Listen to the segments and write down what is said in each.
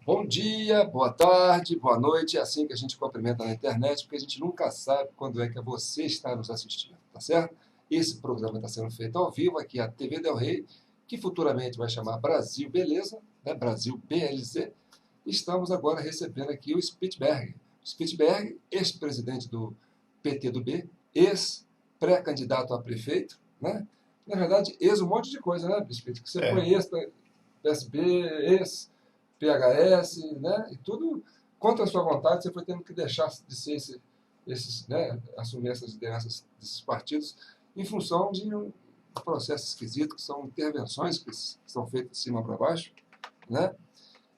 Bom dia, boa tarde, boa noite. É assim que a gente cumprimenta na internet, porque a gente nunca sabe quando é que você está nos assistindo, tá certo? Esse programa está sendo feito ao vivo aqui, a TV Del Rey, que futuramente vai chamar Brasil Beleza, né? Brasil BLZ. Estamos agora recebendo aqui o Spitberg. Spitberg, ex-presidente do PT do B, ex-pré-candidato a prefeito, né? Na verdade, ex um monte de coisa, né, Spit? Que você É, foi ex-PSB, ex-PHS, né? E tudo contra a sua vontade, você foi tendo que deixar de ser esses, né? Assumir essas lideranças desses partidos em função de um processo esquisito, que são intervenções que são feitas de cima para baixo, né?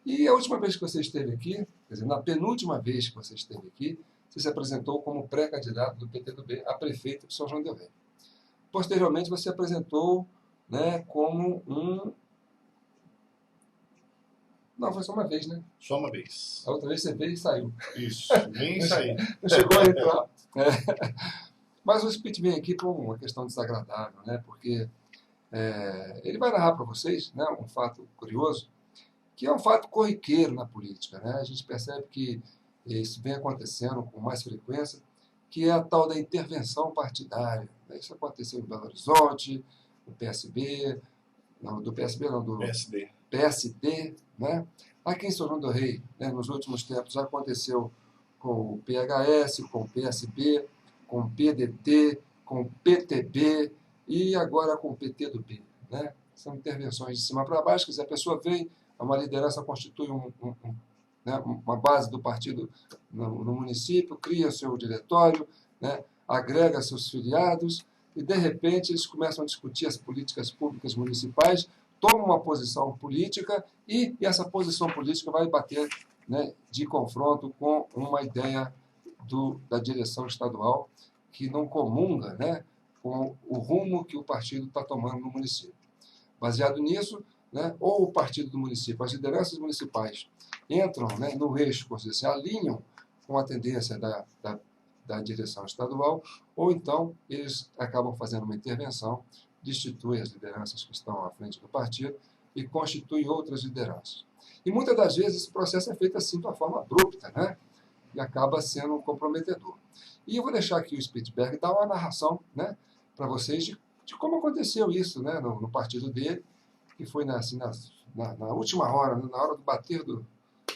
E a última vez que você esteve aqui, quer dizer, na penúltima vez que você esteve aqui, você se apresentou como pré-candidato do PT do B a prefeito de São João del Rei. Posteriormente, você apresentou, né, como um. Não, foi só uma vez, né? só uma vez. A outra vez você veio e saiu. Isso, nem Não isso aí. chegou a entrar. É. Mas o Spit vem aqui por uma questão desagradável, né? Porque ele vai narrar para vocês, né, um fato curioso, que é um fato corriqueiro na política, né? A gente percebe que isso vem acontecendo com mais frequência, que é a tal da intervenção partidária, né? Isso aconteceu em Belo Horizonte, no PSB, não, do PSB não, do PSD. PSD, né? Aqui em São João do Rei, né, nos últimos tempos, já aconteceu com o PHS, com o PSB, com o PDT, com o PTB e agora com o PT do B. Né? São intervenções de cima para baixo, quer dizer, a pessoa vem, uma liderança constitui né, uma base do partido no município, cria seu diretório, né, agrega seus filiados e, de repente, eles começam a discutir as políticas públicas municipais, tomam uma posição política e essa posição política vai bater, né, de confronto com uma ideia da direção estadual que não comunga, né, com o rumo que o partido está tomando no município. Baseado nisso, né, ou o partido do município, as lideranças municipais entram, né, no eixo, se alinham com a tendência da direção estadual, ou então eles acabam fazendo uma intervenção, destituem as lideranças que estão à frente do partido e constituem outras lideranças. E muitas das vezes esse processo é feito assim de uma forma abrupta, né? E acaba sendo comprometedor. E eu vou deixar aqui o Spitberg dar uma narração, né, para vocês de como aconteceu isso, né, no partido dele, que foi assim, na última hora, né, na hora do bater do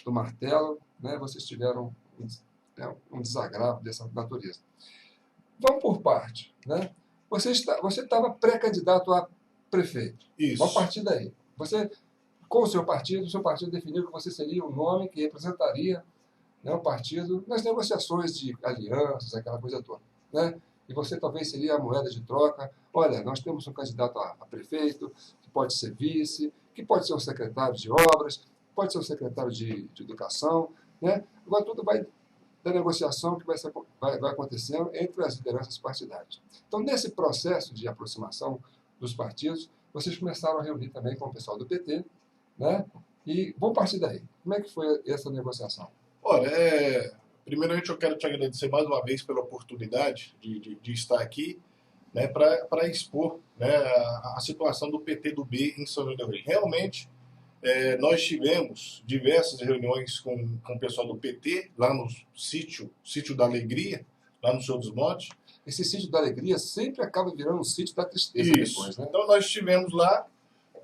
martelo, né, vocês tiveram um desagravo dessa natureza. Vamos por parte. Né? Você estava pré-candidato a prefeito. Vamos Isso. partir daí. Você, com o seu partido definiu que você seria o nome que representaria, né, o partido nas negociações de alianças, aquela coisa toda. Né? E você talvez seria a moeda de troca. Olha, nós temos um candidato a prefeito, que pode ser vice, que pode ser o secretário de obras, pode ser o secretário de educação. Né? Agora tudo vai da negociação que vai acontecendo entre as lideranças partidárias. Então, nesse processo de aproximação dos partidos, vocês começaram a reunir também com o pessoal do PT, né? E vamos partir daí. Como é que foi essa negociação? Olha, primeiramente eu quero te agradecer mais uma vez pela oportunidade de estar aqui, né, para expor, né, a situação do PT do B em São João del Rei. Realmente, nós tivemos diversas reuniões com o pessoal do PT, lá no sítio da Alegria, lá no Seu dos Montes. Esse sítio da alegria sempre acaba virando um sítio da tristeza Isso. depois, né? Então nós estivemos lá,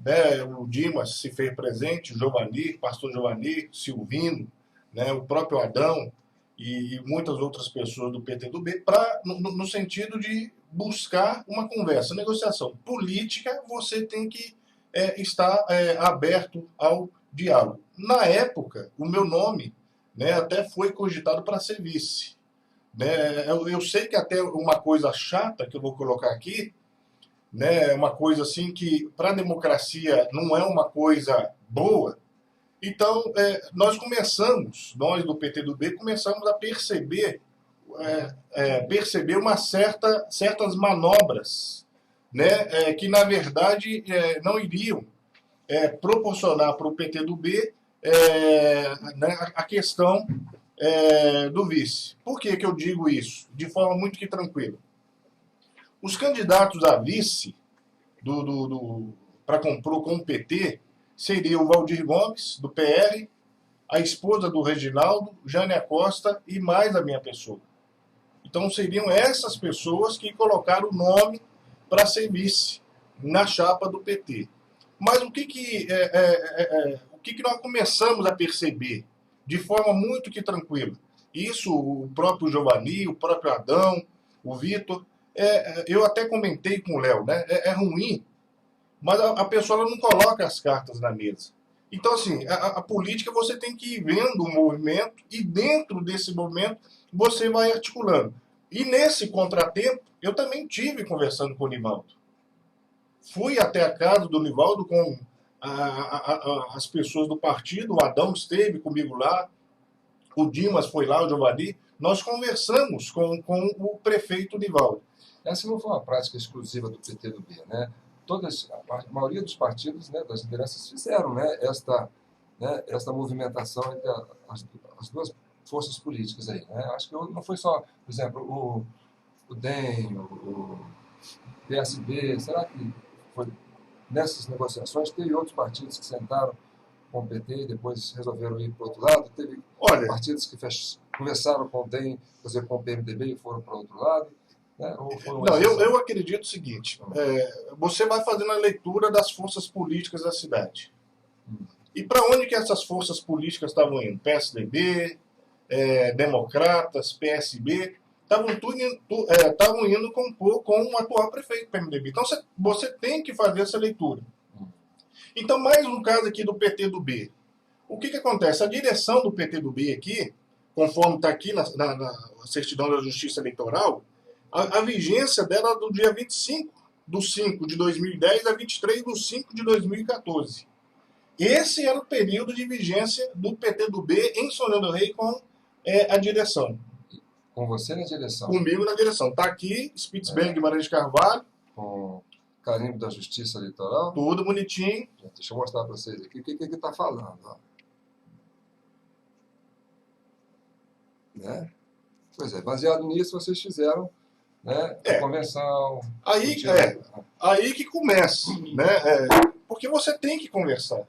né, o Dimas se fez presente, o Giovanni, pastor Giovanni, Silvino, né, o próprio Adão e muitas outras pessoas do PT do B, no sentido de buscar uma conversa, negociação política. Você tem que estar aberto ao diálogo. Na época, o meu nome, né, até foi cogitado para ser vice. Né? Eu sei que até uma coisa chata que eu vou colocar aqui, né, uma coisa assim que para a democracia não é uma coisa boa. Então, nós do PT do B, começamos a perceber certas manobras, né, que na verdade não iriam proporcionar para o PT do B né, a questão do vice. Por que eu digo isso? De forma muito que tranquila. Os candidatos a vice para compor com o PT seria o Valdir Gomes, do PR, a esposa do Reginaldo, Jânia Costa e mais a minha pessoa. Então seriam essas pessoas que colocaram o nome para ser vice na chapa do PT. Mas o que nós começamos a perceber de forma muito que tranquila? Isso o próprio Giovanni, o próprio Adão, o Vitor, eu até comentei com o Léo, né? É ruim, mas a pessoa ela não coloca as cartas na mesa. Então, assim, a política você tem que ir vendo o movimento e dentro desse movimento você vai articulando. E nesse contratempo, eu também tive conversando com o Nivaldo. Fui até a casa do Nivaldo com as pessoas do partido, o Adão esteve comigo lá, o Dimas foi lá, o Giovanni. Nós conversamos com o prefeito Nivaldo. Essa não foi uma prática exclusiva do PTDB, né? A maioria dos partidos, né, das lideranças fizeram, né, esta movimentação entre as duas forças políticas aí, né? Acho que não foi só, por exemplo, o DEM, o PSB, será que foi nessas negociações? Teve outros partidos que sentaram com o PT e depois resolveram ir para o outro lado? Teve partidos que conversaram com o DEM, quer dizer, com o PMDB e foram para o outro lado? Né? Não, eu acredito o seguinte, você vai fazendo a leitura das forças políticas da cidade. E para onde que essas forças políticas estavam indo? PSDB, Democratas, PSB, estavam indo compor com o atual prefeito do PMDB. Então você tem que fazer essa leitura. Então, mais um caso aqui do PTDB. O que acontece? A direção do PTDB aqui, conforme está aqui na certidão da Justiça Eleitoral, a vigência dela é do dia 25/5 de 2010 a 23/5 de 2014. Esse era o período de vigência do PTDB em São Leão do Rei com a direção. Com você na direção? Comigo na direção. Está aqui, Spitzberg Guimarães de Carvalho. Com carimbo da Justiça Eleitoral. Tudo bonitinho. Deixa eu mostrar para vocês aqui o que ele está falando. Ó. Né? Pois é, baseado nisso vocês fizeram, né, a convenção. Aí que começa, né? Porque você tem que conversar.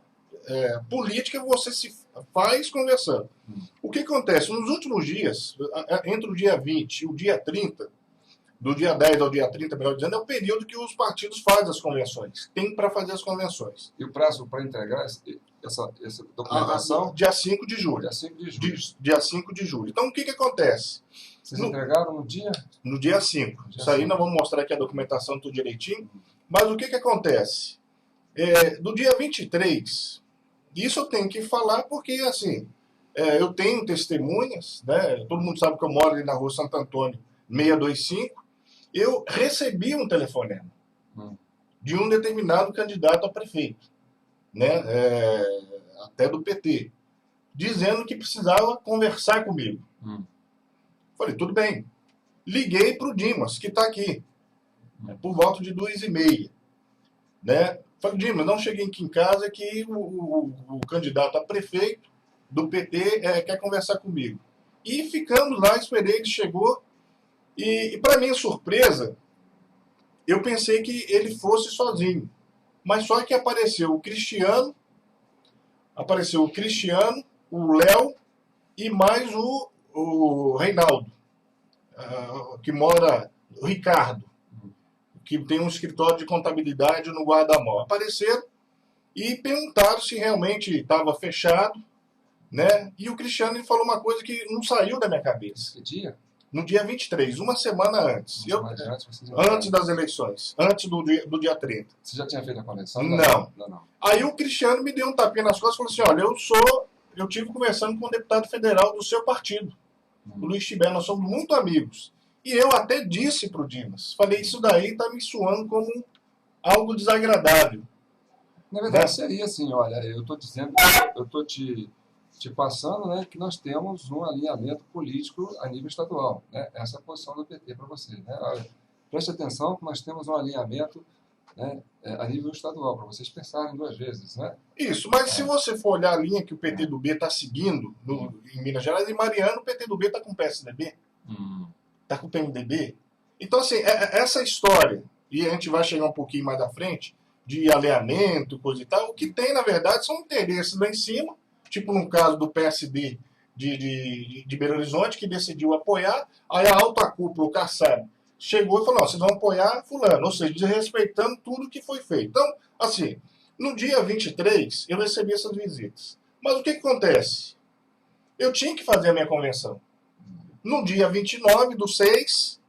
Política você se faz conversando. O que acontece? Nos últimos dias, entre o dia 20 e o dia 30, do dia 10 ao dia 30, melhor dizendo, é o período que os partidos fazem as convenções. Tem para fazer as convenções. E o prazo para entregar essa documentação? Dia 5 de julho. Dia 5 de julho. Dia 5 de julho. Então, o que acontece? Vocês entregaram no dia? No dia 5. Isso aí nós vamos mostrar aqui a documentação tudo direitinho. Mas o que acontece? Do dia 23, isso eu tenho que falar porque, assim, eu tenho testemunhas, né? Todo mundo sabe que eu moro ali na rua Santo Antônio, 625. Eu recebi um telefonema de um determinado candidato a prefeito, né? Até do PT, dizendo que precisava conversar comigo. Falei, tudo bem. Liguei para o Dimas, que está aqui, por volta de 2h30. Né? Falei, Dimas, não cheguei aqui em casa que o candidato a prefeito do PT quer conversar comigo. E ficamos lá, esperei, ele chegou. E para minha surpresa, eu pensei que ele fosse sozinho. Mas só que apareceu o Cristiano, o Léo e mais o Reinaldo, que mora, o Ricardo, que tem um escritório de contabilidade no Guarda-Mó. Apareceram e perguntaram se realmente estava fechado, né? E o Cristiano ele falou uma coisa que não saiu da minha cabeça. Que dia? No dia 23, uma semana antes. Antes das eleições, antes do dia 30. Você já tinha feito a convenção? Não. Aí o Cristiano me deu um tapinha nas costas e falou assim, olha, eu tive conversando com um deputado federal do seu partido, o Luiz Tibé, nós somos muito amigos. E eu até disse para o Dimas, falei, isso daí está me soando como algo desagradável. Na verdade, seria assim, olha, eu estou dizendo, eu estou te passando, né, que nós temos um alinhamento político a nível estadual. Né? Essa é a posição do PT para você. Né? Olha, preste atenção que nós temos um alinhamento, né, a nível estadual, para vocês pensarem duas vezes. Né? Isso, mas se você for olhar a linha que o PTDB está seguindo em Minas Gerais, em Mariana, o PTDB está com o PSDB, está com o PMDB. Então, assim, essa história, e a gente vai chegar um pouquinho mais à frente, de alinhamento, coisa e tal, o que tem, na verdade, são interesses lá em cima, tipo no caso do PSD de Belo Horizonte, que decidiu apoiar, aí a alta cúpula, o Kassab, chegou e falou, não, vocês vão apoiar fulano, ou seja, desrespeitando tudo que foi feito. Então, assim, no dia 23, eu recebi essas visitas. Mas o que acontece? Eu tinha que fazer a minha convenção. No dia 29/6,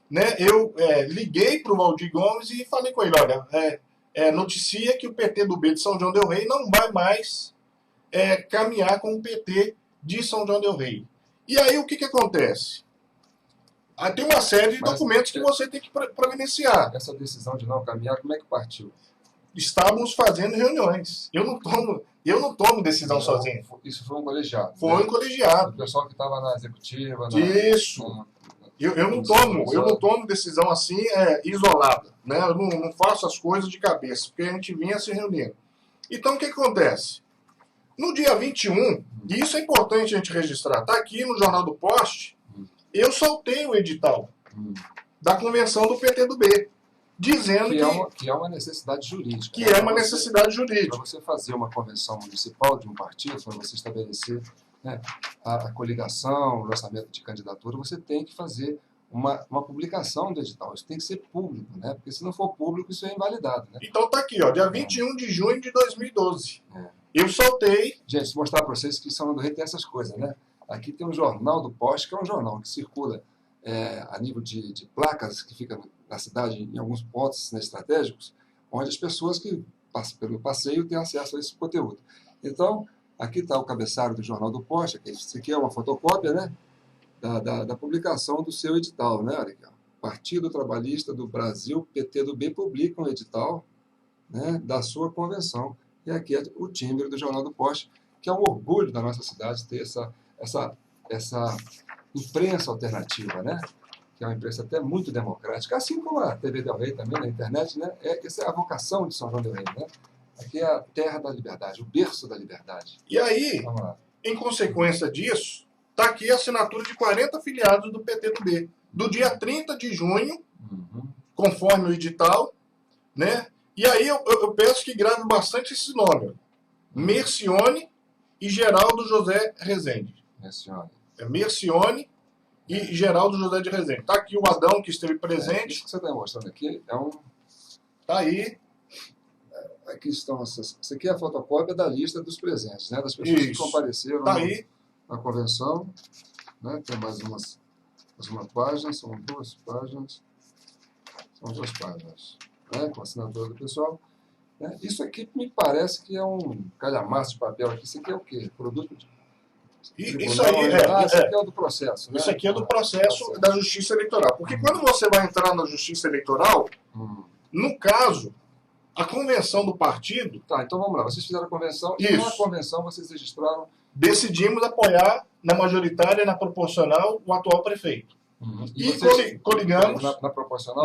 né, eu liguei para o Valdir Gomes e falei com ele, olha, noticia que o PT do B de São João del Rei não vai mais caminhar com o PT de São João del Rei. E aí o que acontece? Tem uma série de documentos que você tem que providenciar. Essa decisão de não caminhar, como é que partiu? Estávamos fazendo reuniões. Eu não tomo decisão sozinho. Isso foi um colegiado. Foi um colegiado. O pessoal que estava na executiva. Isso. Eu não tomo decisão assim isolada. Né? Eu não faço as coisas de cabeça, porque a gente vinha se reunindo. Então o que acontece? No dia 21, e isso é importante a gente registrar, está aqui no Jornal do Poste, eu soltei o edital da convenção do PT do B, dizendo que é uma necessidade jurídica. Que é uma necessidade jurídica. Para você fazer uma convenção municipal de um partido, para você estabelecer, né, a coligação, o lançamento de candidatura, você tem que fazer uma publicação do edital. Isso tem que ser público, né? Porque se não for público, isso é invalidado. Né? Então está aqui, ó, dia 21 de junho de 2012. Eu soltei... Gente, vou mostrar para vocês que São João do Rei tem essas coisas, né? Aqui tem um Jornal do Poste, que é um jornal que circula a nível de placas que fica na cidade, em alguns pontos, né, estratégicos, onde as pessoas que passam pelo passeio têm acesso a esse conteúdo. Então, aqui está o cabeçalho do Jornal do Poste, que isso aqui é uma fotocópia, né, da publicação do seu edital, né? Olha aqui, ó. Partido Trabalhista do Brasil, PT do B, publica um edital, né, da sua convenção. E aqui é o timbre do Jornal do Poste, que é um orgulho da nossa cidade ter essa imprensa alternativa, né? Que é uma imprensa até muito democrática, assim como a TV Del Rey também, na internet, né? Essa é a vocação de São João del Rei, né? Aqui é a terra da liberdade, o berço da liberdade. E aí, em consequência disso, está aqui a assinatura de 40 filiados do PT do B, do dia 30 de junho, conforme o edital, né? E aí eu peço que grave bastante esse nome. Mercione e Geraldo José Rezende. Mercione e Geraldo José de Rezende. Está aqui o Adão, que esteve presente. Isso que você está mostrando aqui é um... Está aí. Aqui estão essas... Isso aqui é a fotocópia da lista dos presentes, né? Das pessoas que compareceram na convenção. Né? Tem mais uma página, são duas páginas. São duas páginas. Né, com a assinatura do pessoal. Né? Isso aqui me parece que é um calhamaço de papel aqui. Isso aqui é o quê? Produto de... Isso aí isso aqui é o do processo. Né? Isso aqui é do processo da Justiça Eleitoral. Porque quando você vai entrar na Justiça Eleitoral, no caso, a convenção do partido... Tá, então vamos lá. Vocês fizeram a convenção e na convenção vocês registraram... Decidimos apoiar na majoritária e na proporcional o atual prefeito. E vocês, coligamos na proporcional?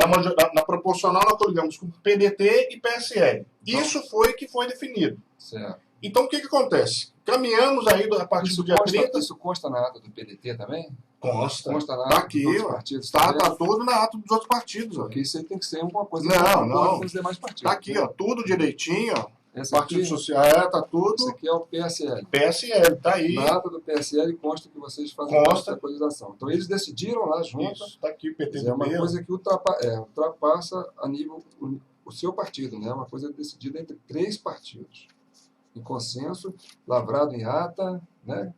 Na proporcional nós coligamos com PDT e PSL. Isso foi que foi definido. Certo. Então o que acontece? Caminhamos aí a partir do dia 30. Isso consta na ata do PDT também? Consta. Consta na ata ata dos outros partidos. Está todo na ata dos outros partidos. Porque isso aí tem que ser alguma coisa não. com os demais partidos. Está aqui, ó, tudo direitinho, ó. Partido aqui, Social, está tudo. Isso aqui é o PSL. PSL, está aí. Na ata do PSL consta que vocês fazem essa atualização. Então eles decidiram lá junto. Está aqui, PT é uma coisa que ultrapassa a nível o seu partido, né? É uma coisa decidida entre 3 partidos. Em consenso, lavrado em ata, né?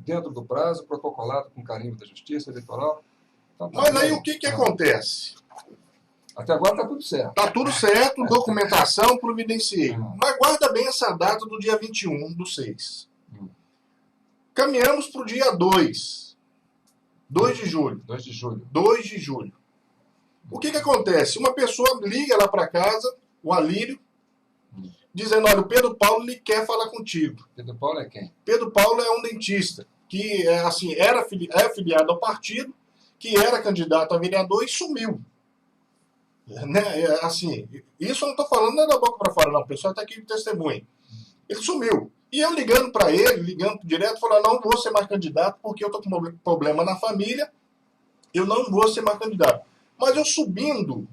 Dentro do prazo, protocolado com carimbo da Justiça Eleitoral. Então, mas aí o que acontece? Até agora está tudo certo. Está tudo certo, documentação, providenciei. Mas guarda bem essa data do dia 21/6. Caminhamos para o dia 2. 2 de julho. 2 de julho. 2 de julho. O que acontece? Uma pessoa liga lá para casa, o Alírio, dizendo, olha, o Pedro Paulo lhe quer falar contigo. Pedro Paulo é quem? Pedro Paulo é um dentista que assim, é filiado ao partido, que era candidato a vereador e sumiu. Né? Assim, isso eu não estou falando da boca para fora, não. O pessoal está aqui de testemunha. Ele sumiu. E eu ligando para ele, ligando direto, falando, não vou ser mais candidato porque eu estou com problema na família, eu não vou ser mais candidato. Mas eu subindo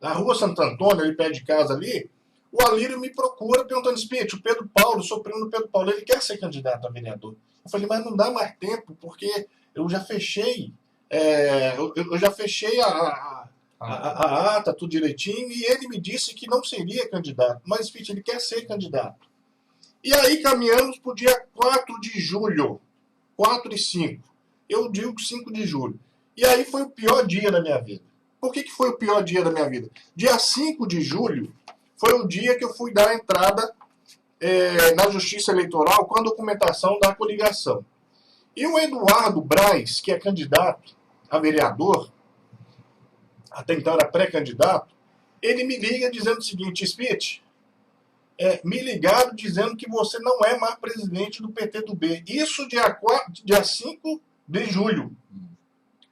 na rua Santo Antônio, ali perto de casa ali, O Alírio me procura perguntando, Spit, o Pedro Paulo, sou primo do Pedro Paulo, ele quer ser candidato a vereador. Eu falei, mas não dá mais tempo, porque eu já fechei, eu já fechei a ata, tudo direitinho, e ele me disse que não seria candidato. Mas, Spit, ele quer ser candidato. E aí caminhamos para o dia 4 de julho, 4 e 5. Eu digo 5 de julho. E aí foi o pior dia da minha vida. Por que foi o pior dia da minha vida? Dia 5 de julho foi o dia que eu fui dar a entrada na Justiça Eleitoral com a documentação da coligação. E o Eduardo Braz, que é candidato a vereador, até então era pré-candidato, ele me liga dizendo o seguinte, Spit, me ligaram dizendo que você não é mais presidente do PTdoB. Isso dia 5 de julho.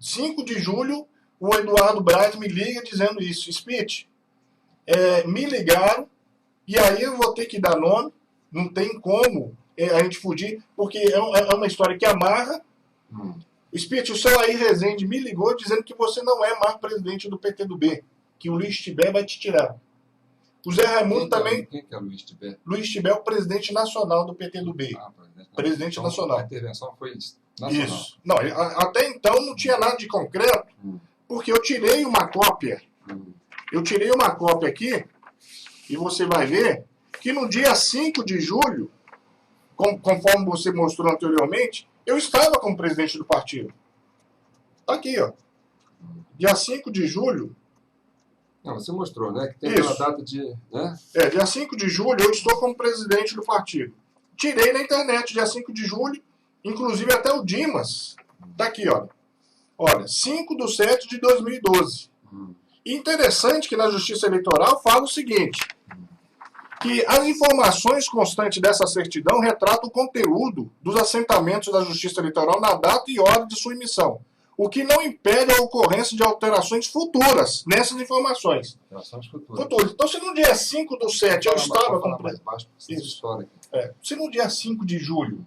5 de julho, o Eduardo Braz me liga dizendo isso. Spit, me ligaram, e aí eu vou ter que dar nome, não tem como a gente fugir, porque é uma história que amarra. O Spit, o seu Air Rezende me ligou dizendo que você não é mais presidente do PTdoB, que o Luiz Tibé vai te tirar. O Zé Raimundo também... Quem que é o Luiz Tibé? Luiz Tibé é o presidente nacional do PTdoB. Presidente então, nacional. A intervenção foi nacional. Isso. Não, até então não tinha nada de concreto, porque eu tirei uma cópia. Eu tirei uma cópia aqui, e você vai ver que no dia 5 de julho, conforme você mostrou anteriormente, eu estava como presidente do partido. Tá aqui, ó. Dia 5 de julho... Não, você mostrou, né? Que tem Isso. aquela data de... Né? Dia 5 de julho eu estou como presidente do partido. Tirei na internet, dia 5 de julho, inclusive até o Dimas. Tá aqui, ó. Olha, 5/7/2012. E interessante que na Justiça Eleitoral fala o seguinte, que as informações constantes dessa certidão retratam o conteúdo dos assentamentos da Justiça Eleitoral na data e hora de sua emissão, o que não impede a ocorrência de alterações futuras nessas informações. Alterações futuras. Então, se no dia 5/7 eu estava como presidente... Se no dia 5 de julho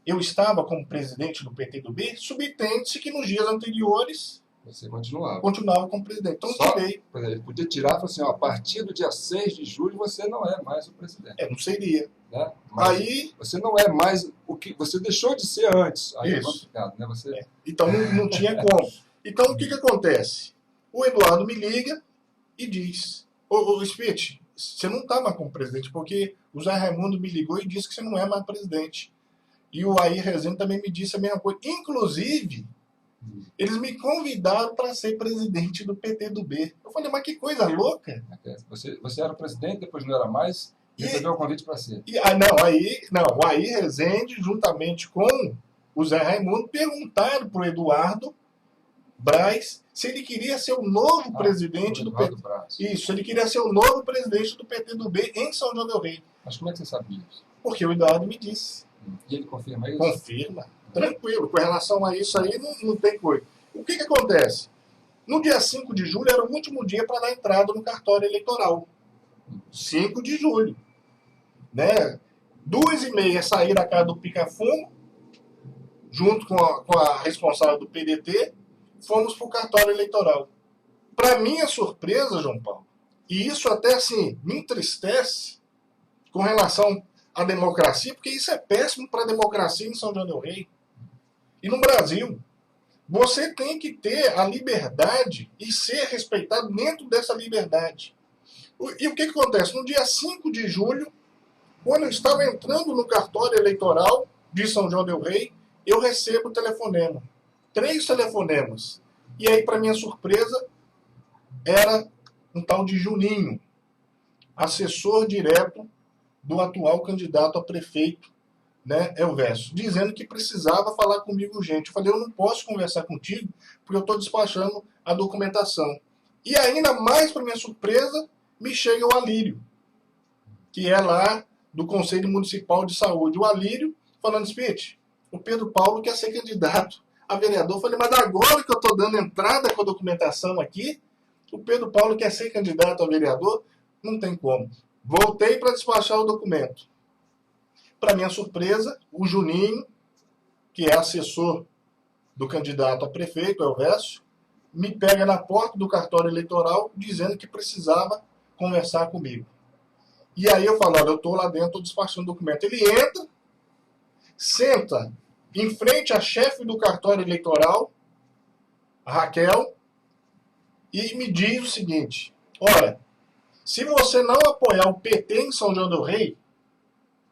eu estava como presidente do PTdoB, subtende-se que nos dias anteriores você continuava como presidente. Então, tirei. Ele podia tirar e falar assim, ó, a partir do dia 6 de julho você não é mais o presidente. Não seria. Né? Mas aí você não é mais o que você deixou de ser antes. Aí isso. É complicado, né? Você... Então não tinha como. Então o que acontece? O Eduardo me liga e diz, ô Spit, você não está mais como presidente, porque o Zé Raimundo me ligou e disse que você não é mais presidente. E o Air Rezende também me disse a mesma coisa. Inclusive, eles me convidaram para ser presidente do PTdoB. Eu falei, mas que coisa louca. Você era presidente, depois não era mais, e recebeu o convite para ser. O Air Rezende, juntamente com o Zé Raimundo, perguntaram para o Eduardo Braz se ele queria ser o novo presidente do PTdoB. Isso, ele queria ser o novo presidente do PTdoB em São João del Rei. Mas como é que você sabia isso? Porque o Eduardo me disse. E ele confirma isso? Confirma. Tranquilo, com relação a isso aí não tem coisa. O que acontece? No dia 5 de julho era o último dia para dar entrada no cartório eleitoral. 5 de julho. Né? 2h30 saí da casa do Pica-Fumo, junto com a responsável do PDT, fomos para o cartório eleitoral. Para minha surpresa, João Paulo, e isso até assim me entristece com relação à democracia, porque isso é péssimo para a democracia em São João del Rei. E no Brasil, você tem que ter a liberdade e ser respeitado dentro dessa liberdade. E o que acontece? No dia 5 de julho, quando eu estava entrando no cartório eleitoral de São João del Rei, eu recebo o telefonema. 3 telefonemas. E aí, para minha surpresa, era um tal de Juninho, assessor direto do atual candidato a prefeito, né, Elvésio, dizendo que precisava falar comigo urgente. Eu falei, eu não posso conversar contigo, porque eu estou despachando a documentação. E ainda mais, para minha surpresa, me chega o Alírio, que é lá do Conselho Municipal de Saúde. O Alírio, falando, Spit, o Pedro Paulo quer ser candidato a vereador. Eu falei, mas agora que eu estou dando entrada com a documentação aqui, o Pedro Paulo quer ser candidato a vereador? Não tem como. Voltei para despachar o documento. Para minha surpresa, o Juninho, que é assessor do candidato a prefeito, Elvésio, me pega na porta do cartório eleitoral dizendo que precisava conversar comigo. E aí eu falo, olha, eu estou lá dentro, estou despachando o documento. Ele entra, senta em frente à chefe do cartório eleitoral, a Raquel, e me diz o seguinte, olha, se você não apoiar o PT em São João del Rei,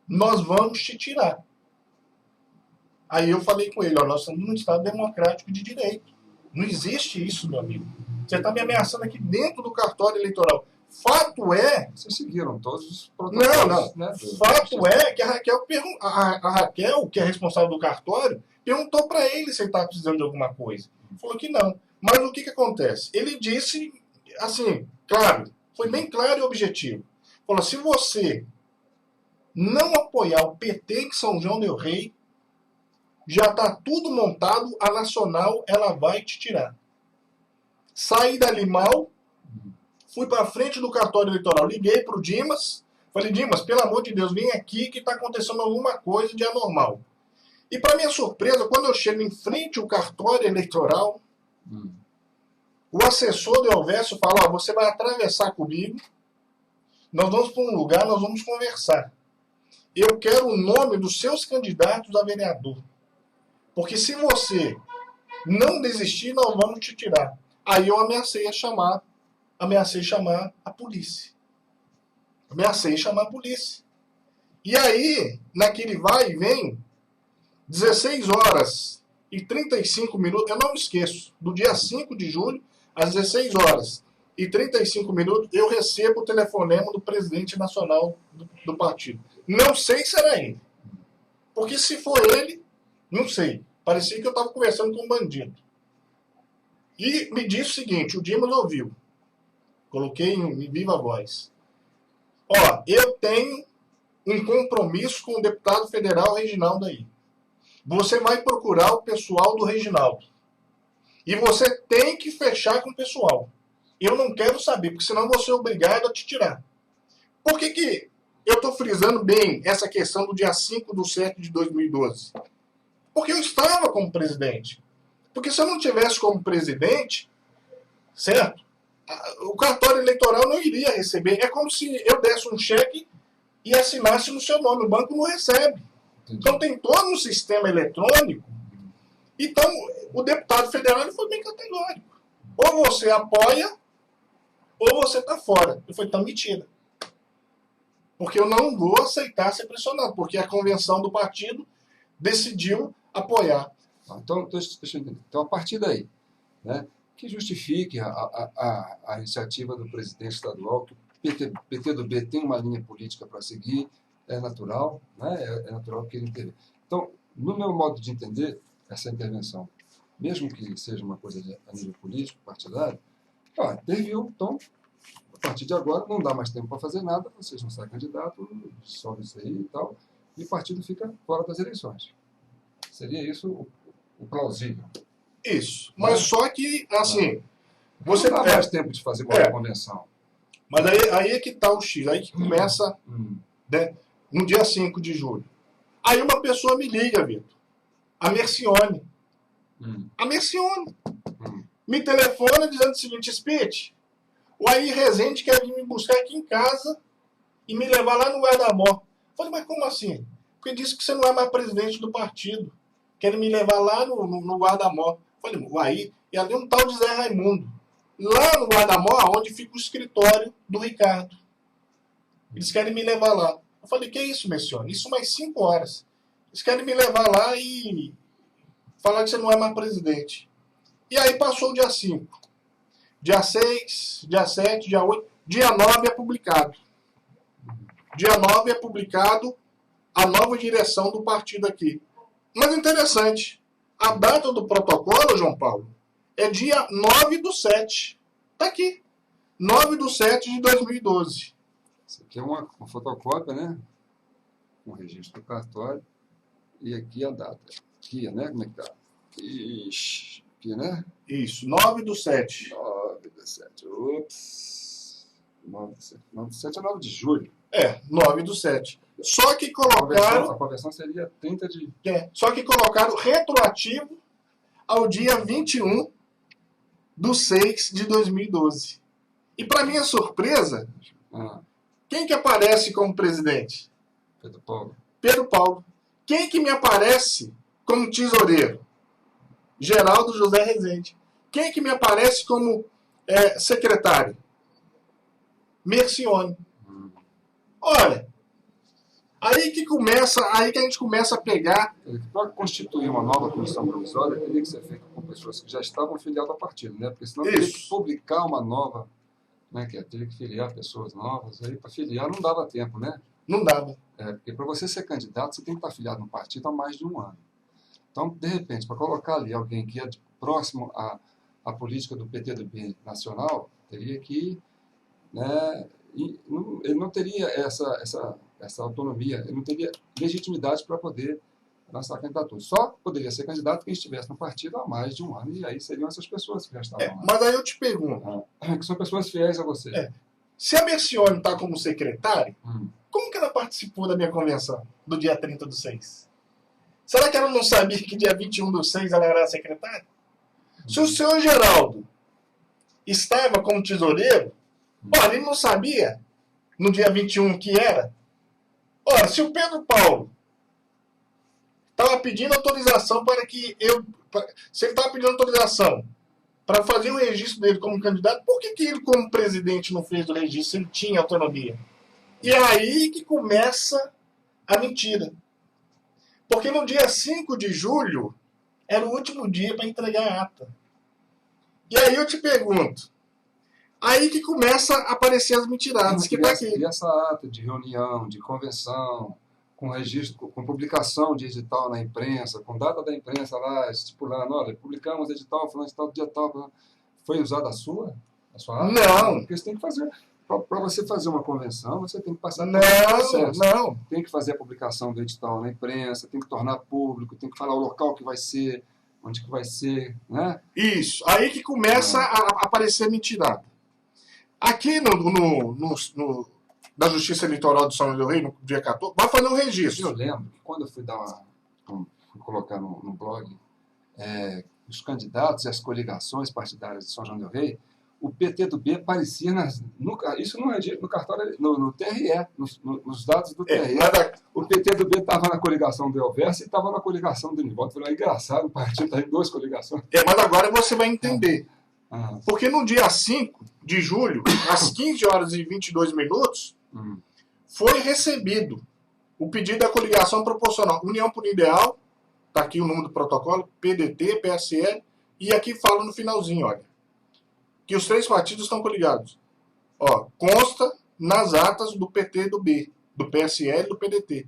nós vamos te tirar. Aí eu falei com ele, ó, nós estamos num Estado democrático de direito. Não existe isso, meu amigo. Você está me ameaçando aqui dentro do cartório eleitoral. Fato é... Vocês seguiram todos os protocolos. Não. Né? Fato é que a Raquel, que é responsável do cartório, perguntou para ele se ele estava precisando de alguma coisa. Falou que não. Mas o que acontece? Ele disse, assim, claro, foi bem claro e objetivo. Falou, se você não apoiar o PT em São João del Rei, já está tudo montado, a Nacional ela vai te tirar. Saí dali mal, fui para frente do cartório eleitoral, liguei para o Dimas, falei, Dimas, pelo amor de Deus, vem aqui que está acontecendo alguma coisa de anormal. E para minha surpresa, quando eu chego em frente ao cartório eleitoral, o assessor do Elvésio fala, você vai atravessar comigo, nós vamos para um lugar, nós vamos conversar. Eu quero o nome dos seus candidatos a vereador. Porque se você não desistir, nós vamos te tirar. Aí eu ameacei chamar a polícia. Ameacei chamar a polícia. E aí, naquele vai e vem, 16 horas e 35 minutos, eu não me esqueço, do dia 5 de julho, às 16 horas e 35 minutos, eu recebo o telefonema do presidente nacional do partido. Não sei se era ele. Porque se for ele, não sei. Parecia que eu estava conversando com um bandido. E me disse o seguinte, o Dimas ouviu. Coloquei em viva voz. Ó, eu tenho um compromisso com o deputado federal Reginaldo aí. Você vai procurar o pessoal do Reginaldo. E você tem que fechar com o pessoal. Eu não quero saber, porque senão você é obrigado a te tirar. Por que eu estou frisando bem essa questão do dia 5/7/2012? Porque eu estava como presidente. Porque se eu não tivesse como presidente, certo? O cartório eleitoral não iria receber. É como se eu desse um cheque e assinasse no seu nome. O banco não recebe. Entendi. Então tem todo um sistema eletrônico. Então, o deputado federal ele foi bem categórico. Ou você apoia, ou você está fora. Eu falei, então me tira. Porque eu não vou aceitar ser pressionado. Porque a convenção do partido decidiu apoiar. Então, deixa eu entender. Então, a partir daí, né, que justifique a iniciativa do presidente estadual, que o PT do B tem uma linha política para seguir, é natural, né, é natural que ele intervenha. Então, no meu modo de entender, essa intervenção, mesmo que seja uma coisa a nível político, partidário, interviu, então, a partir de agora, não dá mais tempo para fazer nada, vocês não saem candidato, dissolve isso aí e tal, e o partido fica fora das eleições. Seria isso o plausível. Isso. Mas só que, assim... Você não dá mais tempo de fazer uma convenção. Mas aí é que está o X. Aí que começa, né, no dia 5 de julho. Aí uma pessoa me liga, Vitor. A Mercione. A Mercione. Me telefona dizendo o seguinte, Spit, o Air Rezende quer vir me buscar aqui em casa e me levar lá no Guarda-Mó. Falei, mas como assim? Porque disse que você não é mais presidente do partido. Querem me levar lá no Guarda-Mó. Falei, uai, e ali um tal de Zé Raimundo. Lá no Guarda-Mó, onde fica o escritório do Ricardo. Eles querem me levar lá. Eu falei, que isso, Mercione? Isso mais 5 horas. Eles querem me levar lá e falar que você não é mais presidente. E aí passou o dia 5. Dia 6, dia 7, dia 8. Dia 9 é publicado. Dia 9 é publicado a nova direção do partido aqui. Mas interessante, a data do protocolo, João Paulo, é dia 9/7. Está aqui. 9/7/2012. Isso aqui é uma fotocópia, né? Com registro do cartório. E aqui a data. Aqui, né? Como é que tá? Ixi, aqui, né? Isso, 9/7. 9/7. Ups. 9/7 é 9 de julho. 9/7. Só que colocaram... A conversão seria 30 de... Só que colocaram retroativo ao dia 21/6/2012. E para minha surpresa, Quem que aparece como presidente? Pedro Paulo. Pedro Paulo. Quem que me aparece como tesoureiro? Geraldo José Rezende. Quem que me aparece como secretário? Mercione. Olha, aí que a gente começa a pegar. Para constituir uma nova comissão provisória, teria que ser feito com pessoas que já estavam filiadas ao partido, né? Porque senão teria que publicar uma nova, né? Que teria que filiar pessoas novas. Aí para filiar não dava tempo, né? Não dava. Porque para você ser candidato, você tem que estar filiado no partido há mais de um ano. Então, de repente, para colocar ali alguém que é próximo à política do PTDB nacional, teria que, né, ele não teria essa autonomia, ele não teria legitimidade para poder lançar a candidatura. Só poderia ser candidato quem estivesse no partido há mais de um ano, e aí seriam essas pessoas que já estavam lá. Mas aí eu te pergunto. Que são pessoas fiéis a você. Se a Mercione está como secretária, como que ela participou da minha convenção do dia 30/6? Será que ela não sabia que dia 21/6 ela era secretária? Se o senhor Geraldo estava como tesoureiro, olha, ele não sabia no dia 21 que era. Ora, se o Pedro Paulo estava pedindo autorização se ele estava pedindo autorização para fazer o registro dele como candidato, por que ele, como presidente, não fez o registro se ele tinha autonomia? E é aí que começa a mentira. Porque no dia 5 de julho era o último dia para entregar a ata. E aí eu te pergunto, aí que começa a aparecer as mentiradas que tá aqui. E essa ata de reunião, de convenção, com registro, com publicação de edital na imprensa, com data da imprensa lá, estipulando, olha, publicamos edital, falando de tal, dia tal, foi usada a sua ata? Não. Porque você tem que fazer. Para você fazer uma convenção, você tem que passar por esse processo. Não. Tem que fazer a publicação do edital na imprensa, tem que tornar público, tem que falar o local que vai ser, onde que vai ser, né? Isso. Aí que começa a aparecer mentirada. Aqui da Justiça Eleitoral de São João del Rei, no dia 14, vai fazer um registro. Eu lembro que quando eu fui colocar no blog os candidatos e as coligações partidárias de São João del Rei, o PTDB aparecia isso no cartório, no TRE, nos dados do TRE. O PTDB estava na coligação do Elverso e estava na coligação do Nivaldo. Falei, engraçado, o partido está em duas coligações. Mas agora você vai entender. Porque no dia 5 de julho, às 15 horas e 22 minutos, foi recebido o pedido da coligação proporcional União por Ideal, está aqui o número do protocolo, PDT, PSL, e aqui fala no finalzinho, olha, que os 3 partidos estão coligados. Consta nas atas do PT e do B, do PSL e do PDT.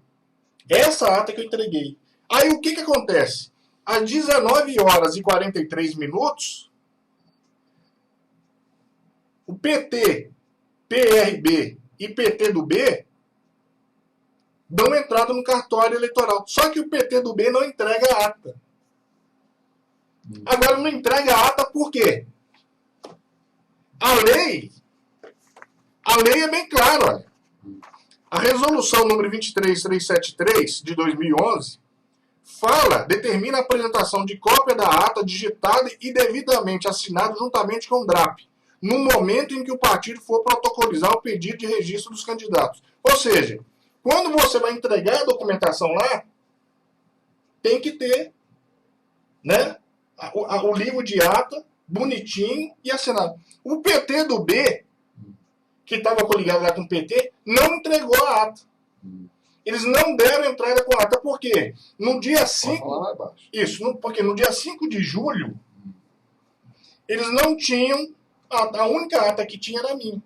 Essa ata que eu entreguei. Aí o que acontece? Às 19 horas e 43 minutos, o PT, PRB e PT do B dão entrada no cartório eleitoral. Só que o PT do B não entrega a ata. Agora não entrega a ata por quê? A lei é bem clara, olha. A resolução número 23373 de 2011 determina a apresentação de cópia da ata digitada e devidamente assinada juntamente com o DRAP, no momento em que o partido for protocolizar o pedido de registro dos candidatos. Ou seja, quando você vai entregar a documentação lá, tem que ter, né, o livro de ata bonitinho e assinado. O PT do B, que estava coligado lá com o PT, não entregou a ata. Eles não deram entrada com a ata. Por quê? No dia 5... porque no dia 5 de julho, eles não tinham... A única ata que tinha era a minha.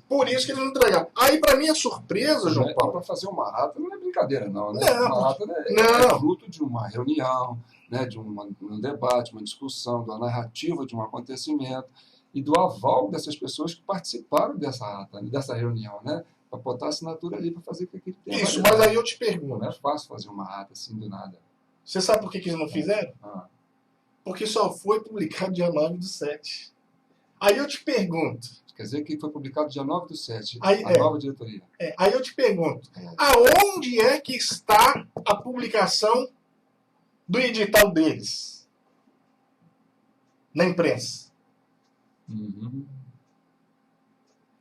Por isso que eles não entregaram. Aí, para minha surpresa, João Paulo... Para fazer uma ata não é brincadeira, não, né? Não, uma ata é fruto de uma reunião, né, de um debate, uma discussão, de uma narrativa de um acontecimento e do aval dessas pessoas que participaram dessa ata, dessa reunião, né? Para botar a assinatura ali para fazer com que tenha isso, mas aí eu te pergunto. Não é fácil fazer uma ata assim do nada. Você sabe por que eles não fizeram? Porque só foi publicado dia 9/7. Aí eu te pergunto. Quer dizer que foi publicado dia 9/7, a nova diretoria. Aí eu te pergunto, aonde é que está a publicação do edital deles? Na imprensa.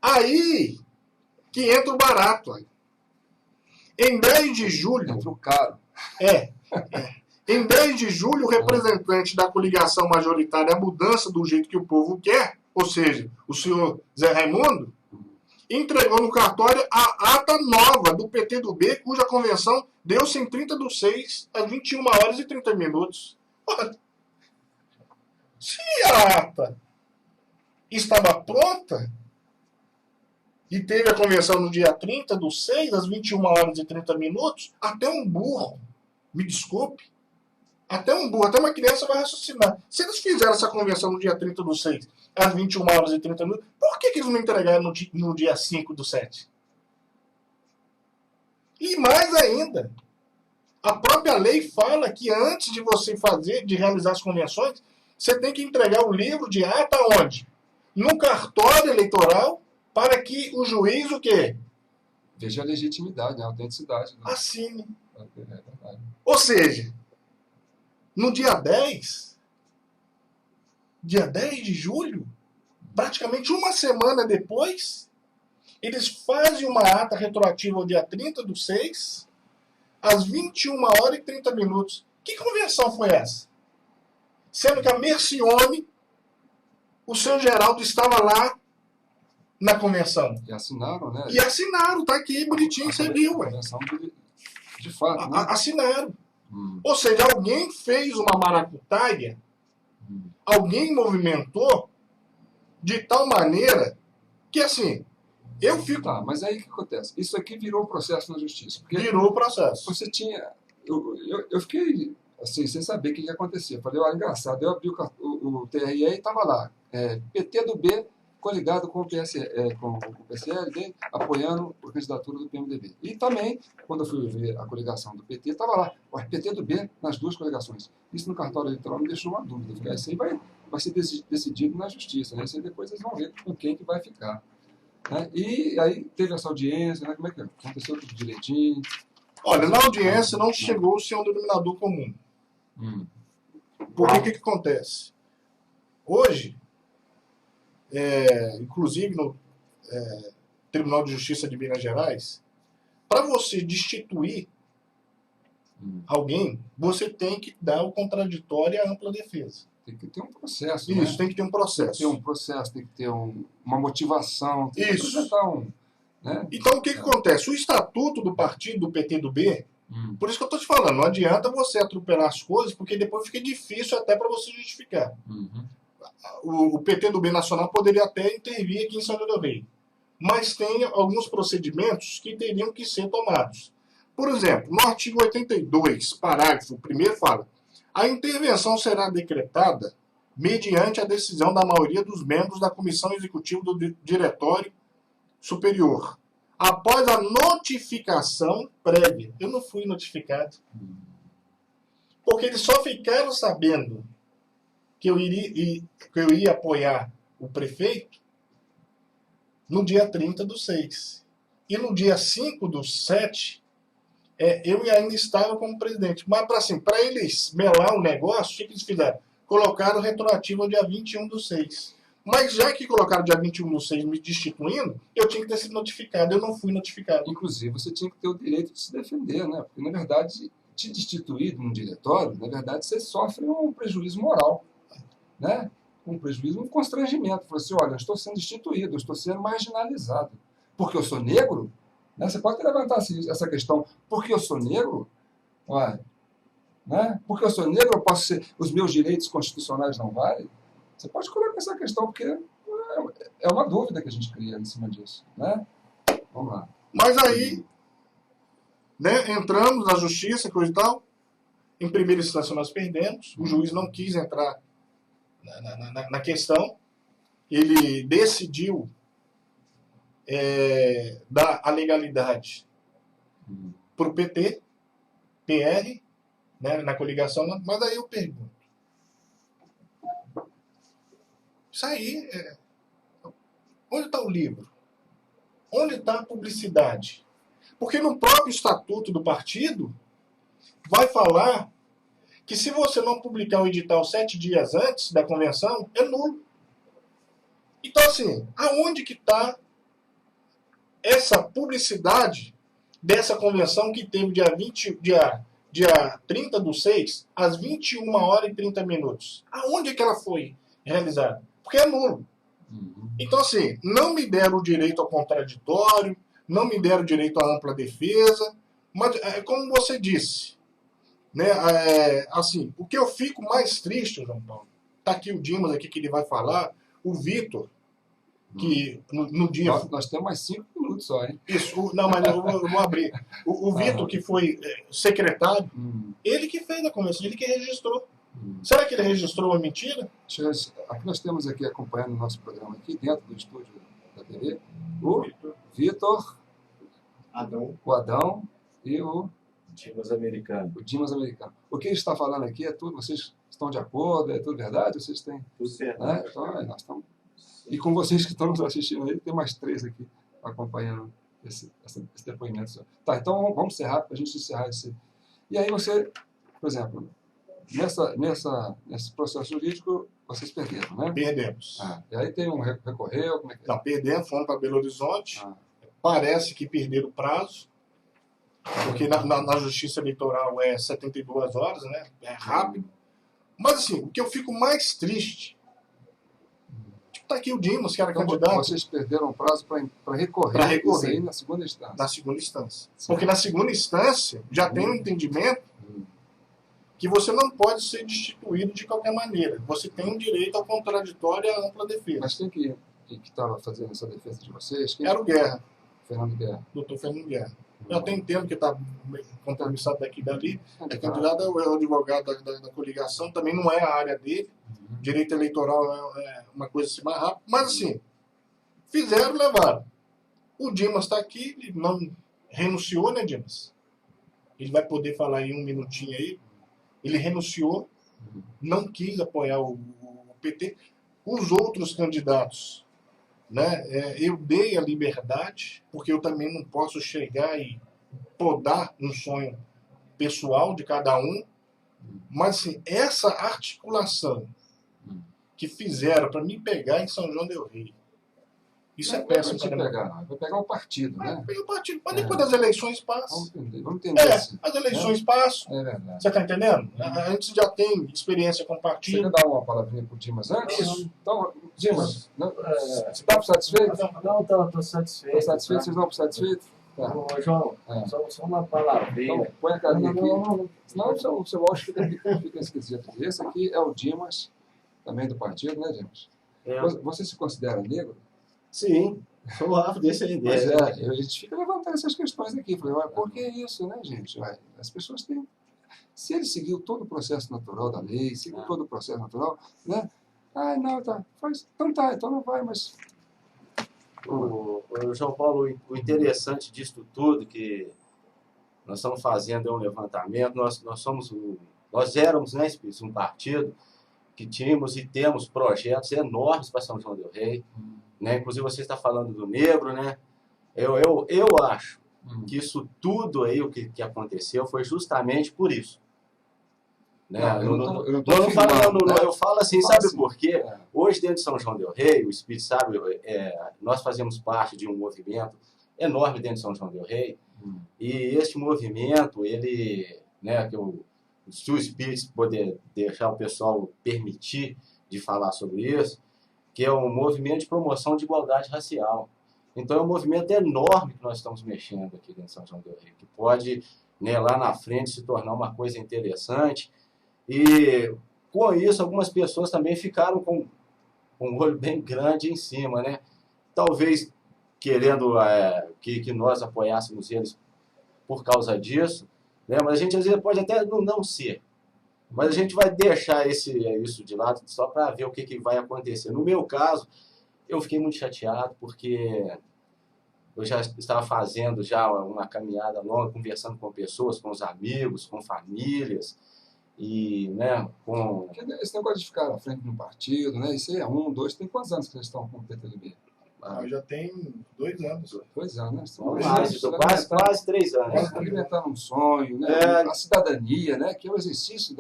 Aí que entra o barato. Aí. Em 10 de julho... Entra o caro. Em 10 de julho, o representante da coligação majoritária A Mudança do Jeito que o Povo Quer, ou seja, o senhor Zé Raimundo, entregou no cartório a ata nova do PTdoB, cuja convenção deu-se em 30/6, às 21h30. Ora, se a ata estava pronta e teve a convenção no dia 30/6, às 21h30, até um burro, me desculpe, até uma criança vai raciocinar. Se eles fizeram essa convenção no dia 30/6, às 21h30, por que eles não entregaram no dia 5/7? E mais ainda, a própria lei fala que antes de você de realizar as convenções, você tem que entregar o livro de ata onde? No cartório eleitoral, para que o juiz o quê? Veja a legitimidade, a autenticidade. Né? Assine. É verdade. Ou seja, no dia 10 de julho, praticamente uma semana depois, eles fazem uma ata retroativa ao dia 30/6, às 21h30. Que convenção foi essa? Sendo que a Mercione, o seu Geraldo estava lá na convenção. E assinaram, né? E assinaram, tá aqui bonitinho, você viu, ué. Convenção de fato, né? Assinaram. Ou seja, alguém fez uma maracutaia, alguém movimentou de tal maneira que, assim, eu fico... Tá, mas aí o que acontece? Isso aqui virou um processo na justiça. Virou o processo. Você tinha... Eu fiquei, assim, sem saber o que ia acontecer. Falei, olha, engraçado. Eu abri o TRE e estava lá. PTdoB coligado com o PSL dele, apoiando a candidatura do PMDB. E também, quando eu fui ver a coligação do PT, estava lá, o PTdoB nas duas coligações. Isso no cartório eleitoral me deixou uma dúvida. Eu falei, isso aí vai ser decidido na justiça, né? Isso aí depois eles vão ver com quem que vai ficar. Né? E aí teve essa audiência, né? Como é que aconteceu tudo direitinho? Olha, na audiência não chegou-se a um denominador comum. Porque o que acontece? Hoje, inclusive no Tribunal de Justiça de Minas Gerais, para você destituir alguém, você tem que dar o contraditório e a ampla defesa. Tem que ter um processo. Isso, né? tem que ter um processo. Tem que ter um processo, tem que ter uma motivação, tem Isso. que apresentar né? Então, o que acontece? O estatuto do partido, do PTdoB, por isso que eu estou te falando, não adianta você atropelar as coisas, porque depois fica difícil até para você justificar. O PTdoB nacional poderia até intervir aqui em São João del Rei, mas tem alguns procedimentos que teriam que ser tomados. Por exemplo, no artigo 82, parágrafo 1º, fala: a intervenção será decretada mediante a decisão da maioria dos membros da Comissão Executiva do Diretório Superior, após a notificação prévia. Eu não fui notificado, porque eles só ficaram sabendo que eu ia apoiar o prefeito no dia 30/6. E no dia 5/7, eu ainda estava como presidente. Mas, para eles melar o negócio, o que eles fizeram? Colocaram retroativo ao dia 21/6. Mas já que colocaram dia 21/6 me destituindo, eu tinha que ter sido notificado. Eu não fui notificado. Inclusive, você tinha que ter o direito de se defender, né? Porque, na verdade, te destituir de um diretório, na verdade, você sofre um prejuízo moral, né? Um prejuízo, um constrangimento. Falei assim, olha, eu estou sendo destituído, eu estou sendo marginalizado. Porque eu sou negro? Né? Você pode levantar essa questão. Porque eu sou negro? Olha, né? Porque eu sou negro, eu posso ser... Os meus direitos constitucionais não valem? Você pode colocar essa questão, porque é uma dúvida que a gente cria em cima disso. Né? Vamos lá. Mas aí, né, entramos na justiça, coisa e tal. Em primeira instância nós perdemos. O juiz não quis entrar na questão. Ele decidiu dar a legalidade para o PT, PR, né, na coligação. Mas aí eu pergunto. Isso aí, onde está o livro? Onde está a publicidade? Porque no próprio estatuto do partido vai falar que se você não publicar o edital 7 dias antes da convenção, é nulo. Então, assim, aonde que está essa publicidade dessa convenção que teve dia 30/6, às 21h30. Aonde é que ela foi realizada? Porque é nulo. Então, assim, não me deram o direito ao contraditório, não me deram o direito à ampla defesa, mas, como você disse, né, assim, o que eu fico mais triste, João Paulo, tá aqui o Dimas aqui que ele vai falar, o Vitor, que no dia... Nós temos mais 5 minutos só, hein? Isso, não, mas eu vou abrir. O Vitor, que foi secretário, ele que fez a convenção, ele que registrou. Será que ele registrou uma mentira? Aqui nós temos aqui, acompanhando o nosso programa aqui, dentro do estúdio da TV, o Vitor, o Adão e o Dimas americano. O que ele está falando aqui é tudo, vocês estão de acordo, é tudo verdade? Vocês têm... Tudo certo. Né? Então, nós estamos... E com vocês que estão nos assistindo aí, tem mais 3 aqui acompanhando esse depoimento. Tá, então vamos encerrar, para a gente encerrar esse... E aí você, por exemplo, nesse processo jurídico, vocês perderam, né? Perdemos. E aí tem um recorreu, como é que é? Não, perdemos, fomos para Belo Horizonte. Parece que perderam o prazo, porque na Justiça Eleitoral é 72 horas, né? É rápido. Mas, assim, o que eu fico mais triste... Tá aqui o Dimas, que era candidato. Vocês perderam o prazo para recorrer isso aí na segunda instância. Na segunda instância. Porque na segunda instância já tem um entendimento que você não pode ser destituído de qualquer maneira. Você tem um direito ao contraditório e à ampla defesa. Mas quem que estava fazendo essa defesa de vocês? Era o Guerra. Fernando Guerra. Doutor Fernando Guerra. Eu até entendo que está compromissado daqui e dali. É candidato, é o advogado da coligação, também não é a área dele. Direito eleitoral é uma coisa assim mais rápida. Mas, assim, fizeram, levaram. O Dimas está aqui, ele não renunciou, né, Dimas? Ele vai poder falar aí um minutinho aí. Ele renunciou, não quis apoiar o PT. Os outros candidatos, né, eu dei a liberdade, porque eu também não posso chegar e podar um sonho pessoal de cada um. Mas, assim, essa articulação que fizeram para me pegar em São João del Rei, isso é péssimo. Vai pegar o partido, né? Vai pegar o partido. Mas depois das eleições passa. Vamos entender assim. As eleições passam. É verdade. Você está entendendo? A gente já tem experiência com o Você partido. quer dar uma palavrinha para o Dimas antes? Isso. Então, Dimas, você está satisfeito? Não, estou satisfeito. Está satisfeito? Vocês estão satisfeitos? Tá. Ô, João, só uma palavrinha. Então, põe a carinha aqui. Não. Senão o seu áudio fica esquisito. Esse aqui é o Dimas, também do partido, né, Dimas? Você se considera negro? Sim, sou afrodescendente. Mas a gente fica levantando essas questões aqui. Falei, por que isso, né, gente? As pessoas têm... Se ele seguiu todo o processo natural da lei, seguiu todo o processo natural, né? Não, tá. Então não vai, mas... O João Paulo, o interessante disso tudo que nós estamos fazendo é um levantamento. Nós éramos, né, um partido que tínhamos e temos projetos enormes para São João del Rei, né? Inclusive você está falando do negro, né? Eu acho que isso tudo aí o que aconteceu foi justamente por isso. Né? Eu falo assim, sabe por quê? Hoje dentro de São João del Rei, o Espírito sabe, nós fazemos parte de um movimento enorme dentro de São João del Rei, e este movimento, ele, né, se o Espírito poder deixar o pessoal permitir de falar sobre isso, que é um movimento de promoção de igualdade racial. Então é um movimento enorme que nós estamos mexendo aqui dentro de São João del Rei, que pode, né, lá na frente se tornar uma coisa interessante. E com isso algumas pessoas também ficaram com um olho bem grande em cima, né? Talvez querendo que nós apoiássemos eles por causa disso, né? Mas a gente às vezes pode até não ser. Mas a gente vai deixar isso de lado só para ver o que vai acontecer. No meu caso, eu fiquei muito chateado porque eu já estava fazendo já uma caminhada longa, conversando com pessoas, com os amigos, com famílias, e, né, com... Esse negócio de ficar à frente de um partido, né? Isso aí é 1, 2, tem quantos anos que vocês estão com o PTLB? Já tem 2 anos. 2 anos, né? Quase 3 anos. Alimentando um sonho, né? A cidadania, né? Que é o exercício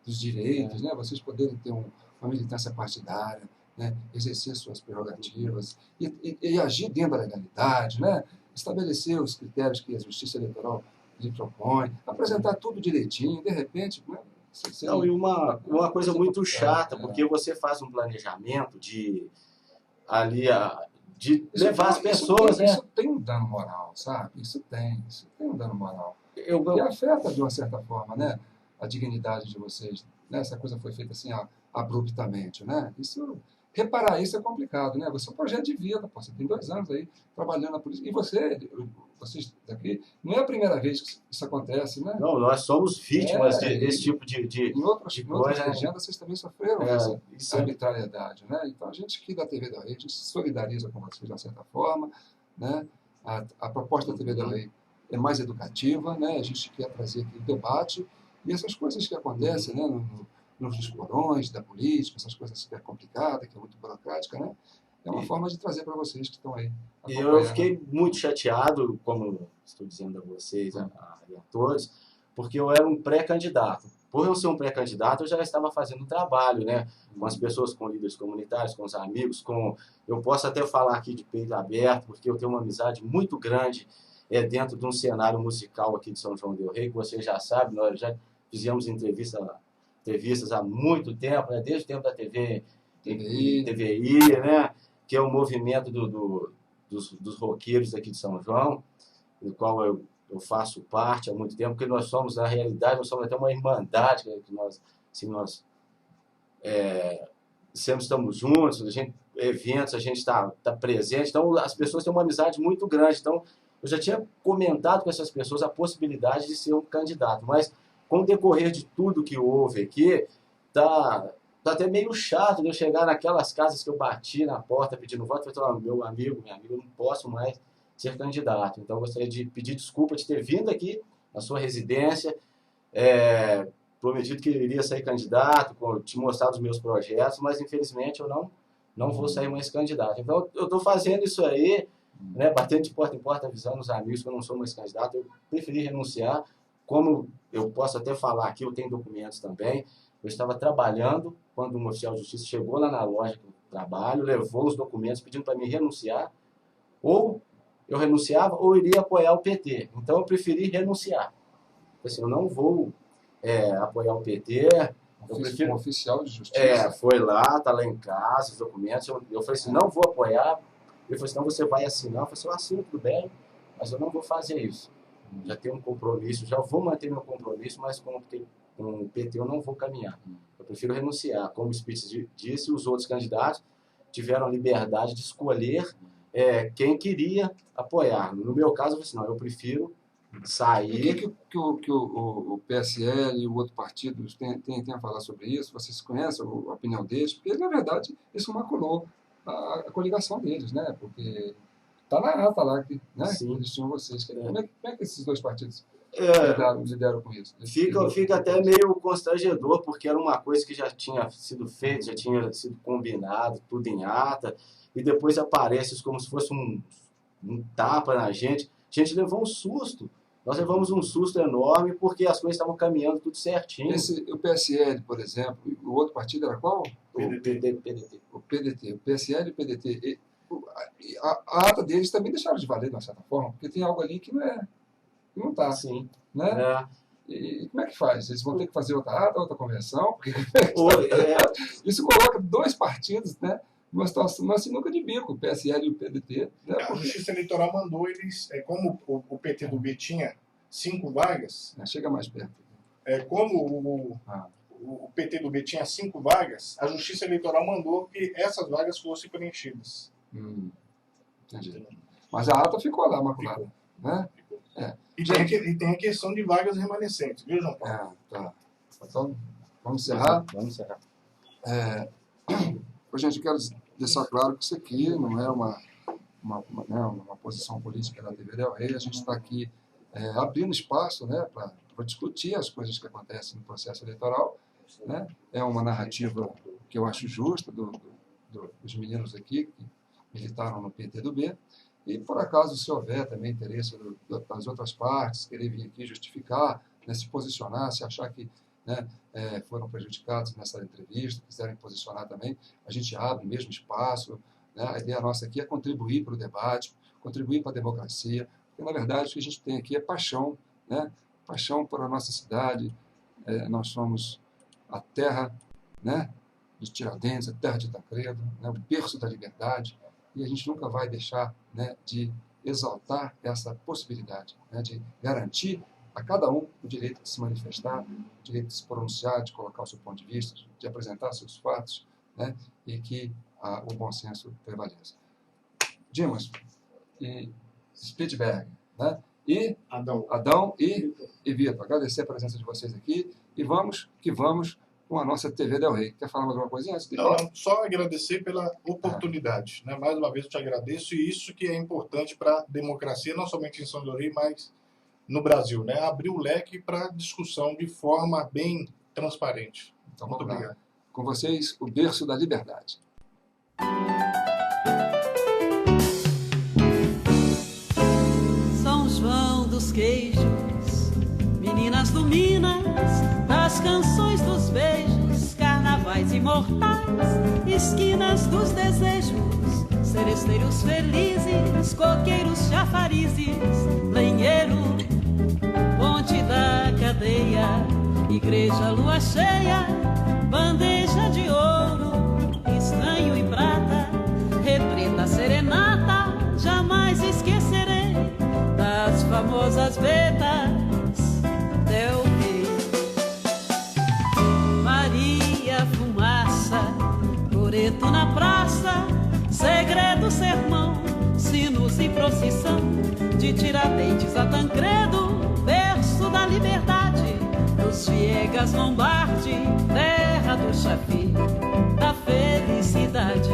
dos direitos, né? Vocês poderem ter uma militância partidária, né? Exercer suas prerrogativas e agir dentro da legalidade, né? estabelecer os critérios que a Justiça Eleitoral lhe propõe, apresentar tudo direitinho, de repente, né, Não, e uma coisa muito chata, é. porque você faz um planejamento de ali de Isso levar as tem- isso pessoas, tem, né? Isso tem um dano moral, sabe? Isso tem um dano moral. Eu, E eu, afeta, de uma certa forma, né, a dignidade de vocês. Né? Essa coisa foi feita assim, abruptamente. Né? Reparar isso é complicado. Né? Você é um projeto de vida, pô, você tem 2 anos aí trabalhando na polícia. E vocês daqui, não é a primeira vez que isso acontece. Né? não, nós somos vítimas desse E tipo de em outras coisa, né? legendas vocês também sofreram Isso essa arbitrariedade. Né? Então a gente aqui da TV da Rede, a gente se solidariza com vocês de uma certa forma. Né? A proposta da TV da Rede é mais educativa, né? A gente quer trazer aqui o debate e essas coisas que acontecem, né? Nos porões da política, essas coisas que é complicada, que é muito burocrática, né? É uma forma de trazer para vocês que estão aí E acompanhando. eu fiquei muito chateado, como estou dizendo a vocês, a todos, porque eu era um pré-candidato. Por eu ser um pré-candidato, eu já estava fazendo um trabalho, né? Com as pessoas, com líderes comunitários, com os amigos, eu posso até falar aqui de peito aberto, porque eu tenho uma amizade muito grande dentro de um cenário musical aqui de São João del Rei, que você já sabe, nós já fizemos entrevistas há muito tempo, né? Desde o tempo da TVI, né? Que é o movimento dos roqueiros aqui de São João, do qual eu faço parte há muito tempo, porque nós somos, na realidade, nós somos até uma irmandade, que nós, assim, nós sempre estamos juntos, eventos, a gente está presente, então as pessoas têm uma amizade muito grande, então eu já tinha comentado com essas pessoas a possibilidade de ser um candidato, mas com o decorrer de tudo que houve aqui, tá até meio chato de eu chegar naquelas casas que eu bati na porta pedindo voto, e falar, meu amigo, minha amiga, eu não posso mais ser candidato. Então, eu gostaria de pedir desculpa de ter vindo aqui na sua residência, prometido que iria sair candidato, te mostrar os meus projetos, mas, infelizmente, eu não vou sair mais candidato. Então, eu estou fazendo isso aí, né, batendo de porta em porta, avisando os amigos que eu não sou mais candidato. Eu preferi renunciar. Como eu posso até falar aqui, eu tenho documentos também. Eu estava trabalhando quando um oficial de justiça chegou lá na loja que eu trabalho, levou os documentos pedindo para mim renunciar. Ou eu renunciava ou iria apoiar o PT. Então eu preferi renunciar. Assim, eu não vou apoiar o PT. Eu prefiro... Um oficial de justiça. Foi lá, tá lá em casa, os documentos. Eu falei assim, não vou apoiar. Ele falou assim, não, você vai assinar. Eu falei assim, eu assino tudo bem, mas eu não vou fazer isso. Já tenho um compromisso, já vou manter meu compromisso, mas com o PT eu não vou caminhar. Eu prefiro renunciar. Como o Spitz disse, os outros candidatos tiveram a liberdade de escolher quem queria apoiar. No meu caso, eu falei assim, não, eu prefiro sair... E o que o PSL e o outro partido tem a falar sobre isso? Vocês conhecem a opinião deles? Porque, na verdade, isso maculou a coligação deles, né? Porque está na ata lá que, né? Eles tinham vocês. Como é que esses dois partidos lidaram com isso? Fica até meio constrangedor, porque era uma coisa que já tinha sido feita, já tinha sido combinado, tudo em ata, e depois aparece como se fosse um tapa na gente. A gente levou um susto. Nós levamos um susto enorme porque as coisas estavam caminhando tudo certinho. O PSL, por exemplo, o outro partido era qual? PDT. O PDT. O PSL e o PDT. A ata deles também deixaram de valer, de uma certa forma, porque tem algo ali que não está. Sim. Né? E como é que faz? Eles vão ter que fazer outra ata, outra convenção? Porque isso coloca 2 partidos, né? Numa situação, uma sinuca de bico, o PSL e o PDT. Né? A Justiça Eleitoral mandou eles, como o PT do B tinha 5 vagas... Chega mais perto. Como o PT do B tinha 5 vagas, a Justiça Eleitoral mandou que essas vagas fossem preenchidas. Entendi. Mas a ata ficou lá, maculada. Né? E tem a questão de vagas remanescentes, viu, João Paulo? Tá. Então, vamos encerrar? Vamos encerrar. Gente, eu quero deixar claro que isso aqui não é uma posição política da TV Del Rey. A gente está aqui abrindo espaço, né, para discutir as coisas que acontecem no processo eleitoral. Né? É uma narrativa que eu acho justa dos meninos aqui que militaram no PT do B. E, por acaso, se houver também interesse das outras partes, querer vir aqui justificar, né, se posicionar, se achar que, né, foram prejudicados nessa entrevista, quiserem posicionar também, a gente abre o mesmo espaço. Né? A ideia nossa aqui é contribuir para o debate, contribuir para a democracia, porque, na verdade, o que a gente tem aqui é paixão, né? Paixão por a nossa cidade. Nós somos a terra, né, de Tiradentes, a terra de Tancredo, né, o berço da liberdade, e a gente nunca vai deixar, né, de exaltar essa possibilidade, né, de garantir a cada um o direito de se manifestar, o direito de se pronunciar, de colocar o seu ponto de vista, de apresentar seus fatos, né, e que o bom senso prevaleça. Dimas e Spitsberg, né, e Adão e Vitor. Agradecer a presença de vocês aqui e vamos com a nossa TV Del Rey. Quer falar mais alguma coisinha antes de Não, só agradecer pela oportunidade. Né? Mais uma vez eu te agradeço, e isso que é importante para a democracia, não somente em São Del Rey, mas no Brasil, né? Abrir o leque para discussão de forma bem transparente. Então, muito obrigado. Com vocês, o berço da liberdade. São João dos Queijos, meninas do Minas, das canções dos beijos, carnavais imortais, esquinas dos desejos, seresteiros felizes, coqueiros chafarizes, lenheiro, ponte da cadeia, igreja lua cheia, bandeja de ouro, estanho e prata, retreta serenata, jamais esquecerei das famosas vetas Del Rey. Maria Fumaça, coreto na praça, segredo sermão, sinos e procissão, de Tiradentes a Tancredo, berço da liberdade, dos Viegas Lombardi, terra do Chafi, da felicidade.